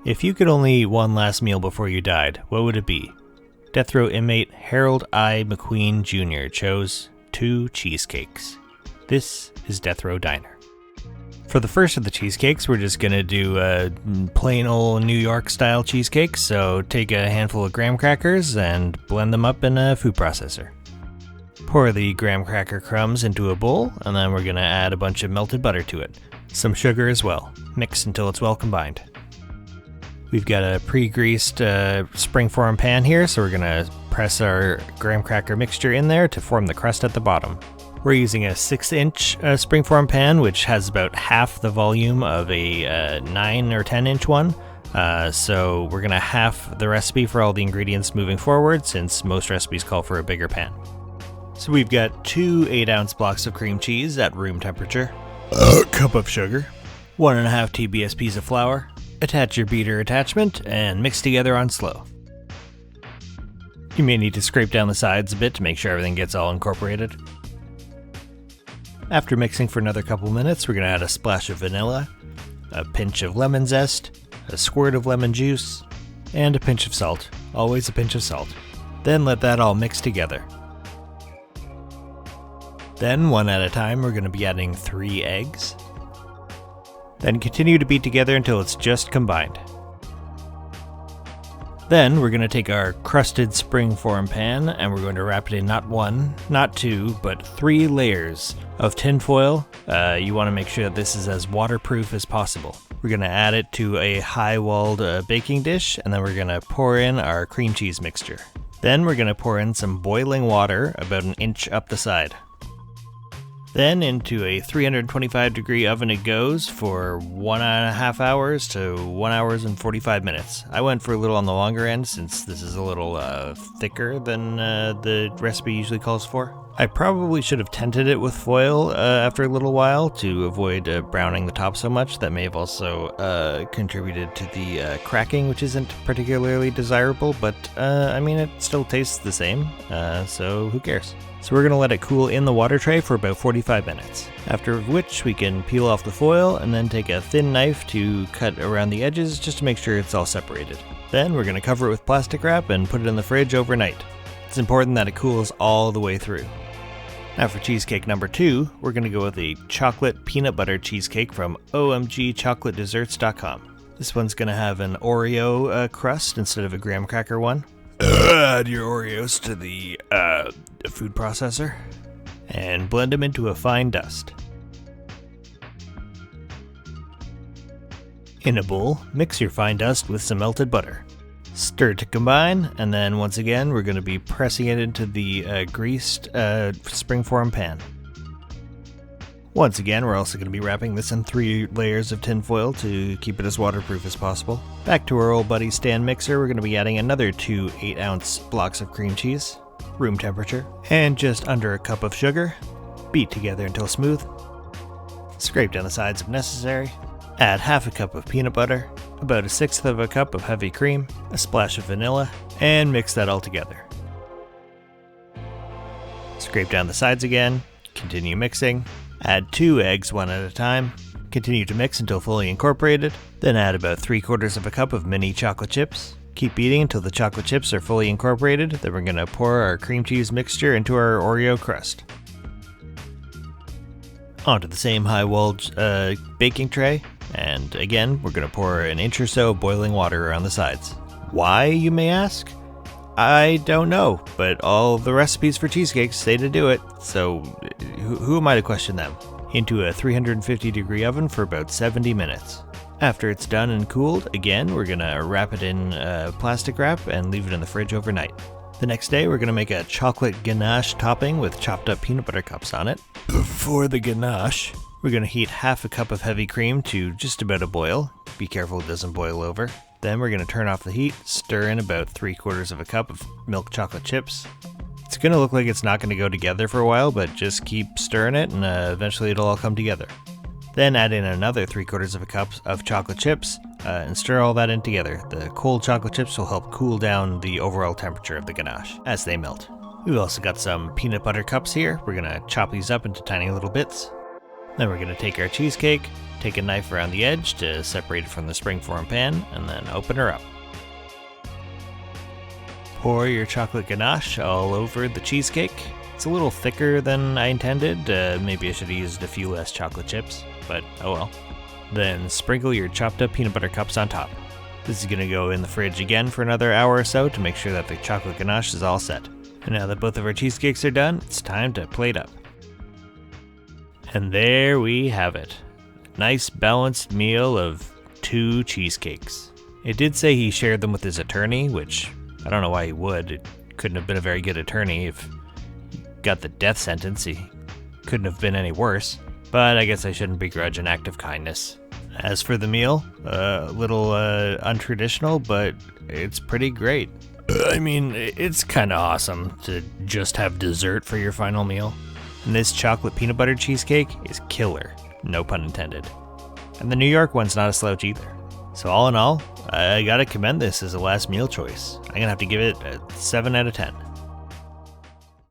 If you could only eat one last meal before you died, what would it be? Death row inmate Harold I. McQueen Jr. chose 2 cheesecakes. This is Death Row Diner. For the first of the cheesecakes, we're just gonna do a plain old New York style cheesecake, so take a handful of graham crackers and blend them up in a food processor. Pour the graham cracker crumbs into a bowl, and then we're gonna add a bunch of melted butter to it. Some sugar as well. Mix until it's well combined. We've got a pre-greased springform pan here, so we're gonna press our graham cracker mixture in there to form the crust at the bottom. We're using a 6-inch springform pan, which has about half the volume of a 9 or 10-inch one. So we're gonna half the recipe for all the ingredients moving forward, since most recipes call for a bigger pan. So we've got 2 8-ounce blocks of cream cheese at room temperature, a cup of sugar, 1.5 TBSPs of flour. Attach your beater attachment and mix together on slow. You may need to scrape down the sides a bit to make sure everything gets all incorporated. After mixing for another couple minutes, we're going to add a splash of vanilla, a pinch of lemon zest, a squirt of lemon juice, and a pinch of salt. Always a pinch of salt. Then let that all mix together. Then, one at a time, we're going to be adding 3 eggs. Then continue to beat together until it's just combined. Then we're going to take our crusted springform pan and we're going to wrap it in not 1, not 2, but 3 layers of tin foil. You want to make sure that this is as waterproof as possible. We're going to add it to a high-walled baking dish, and then we're going to pour in our cream cheese mixture. Then we're going to pour in some boiling water about 1 inch up the side. Then into a 325-degree oven it goes for 1.5 hours to 1 hour and 45 minutes. I went for a little on the longer end since this is a little thicker than the recipe usually calls for. I probably should have tented it with foil after a little while to avoid browning the top so much. That may have also contributed to the cracking, which isn't particularly desirable, but I mean, it still tastes the same, so who cares? So we're going to let it cool in the water tray for about 45 minutes, after which we can peel off the foil and then take a thin knife to cut around the edges just to make sure it's all separated. Then we're going to cover it with plastic wrap and put it in the fridge overnight. It's important that it cools all the way through. Now for cheesecake number 2, we're going to go with a chocolate peanut butter cheesecake from omgchocolatedesserts.com. This one's going to have an Oreo crust instead of a graham cracker one. Add your Oreos to the food processor and blend them into a fine dust. In a bowl, mix your fine dust with some melted butter. Stir to combine, and then once again we're going to be pressing it into the greased springform pan. Once again, we're also going to be wrapping this in 3 layers of tin foil to keep it as waterproof as possible. Back to our old buddy stand mixer, we're going to be adding another 2 8-ounce blocks of cream cheese, room temperature, and just under a cup of sugar. Beat together until smooth. Scrape down the sides if necessary. Add half a cup of peanut butter, about 1/6 of a cup of heavy cream, a splash of vanilla, and mix that all together. Scrape down the sides again, continue mixing. Add 2 eggs one at a time. Continue to mix until fully incorporated. Then add about 3/4 of a cup of mini chocolate chips. Keep beating until the chocolate chips are fully incorporated. Then we're going to pour our cream cheese mixture into our Oreo crust. Onto the same high-walled baking tray. And again, we're going to pour 1 inch or so of boiling water around the sides. Why, you may ask? I don't know, but all the recipes for cheesecakes say to do it, so who am I to question them? Into a 350-degree oven for about 70 minutes. After it's done and cooled, again, we're going to wrap it in plastic wrap and leave it in the fridge overnight. The next day, we're going to make a chocolate ganache topping with chopped up peanut butter cups on it. For the ganache, we're going to heat half a cup of heavy cream to just about a boil. Be careful it doesn't boil over. Then we're going to turn off the heat, stir in about 3/4 of a cup of milk chocolate chips. It's going to look like it's not going to go together for a while, but just keep stirring it and eventually it'll all come together. Then add in another 3/4 of a cup of chocolate chips and stir all that in together. The cold chocolate chips will help cool down the overall temperature of the ganache as they melt. We've also got some peanut butter cups here. We're going to chop these up into tiny little bits. Then we're going to take our cheesecake, take a knife around the edge to separate it from the springform pan, and then open her up. Pour your chocolate ganache all over the cheesecake. It's a little thicker than I intended. Maybe I should have used a few less chocolate chips, but oh well. Then sprinkle your chopped up peanut butter cups on top. This is going to go in the fridge again for another hour or so to make sure that the chocolate ganache is all set. And now that both of our cheesecakes are done, it's time to plate up. And there we have it. Nice balanced meal of 2 cheesecakes. It did say he shared them with his attorney, which I don't know why he would. It couldn't have been a very good attorney if he got the death sentence. He couldn't have been any worse. But I guess I shouldn't begrudge an act of kindness. As for the meal, a little untraditional, but it's pretty great. I mean, it's kind of awesome to just have dessert for your final meal. And this chocolate peanut butter cheesecake is killer, no pun intended. And the New York one's not a slouch either. So all in all, I gotta commend this as a last meal choice. I'm gonna have to give it a 7 out of 10.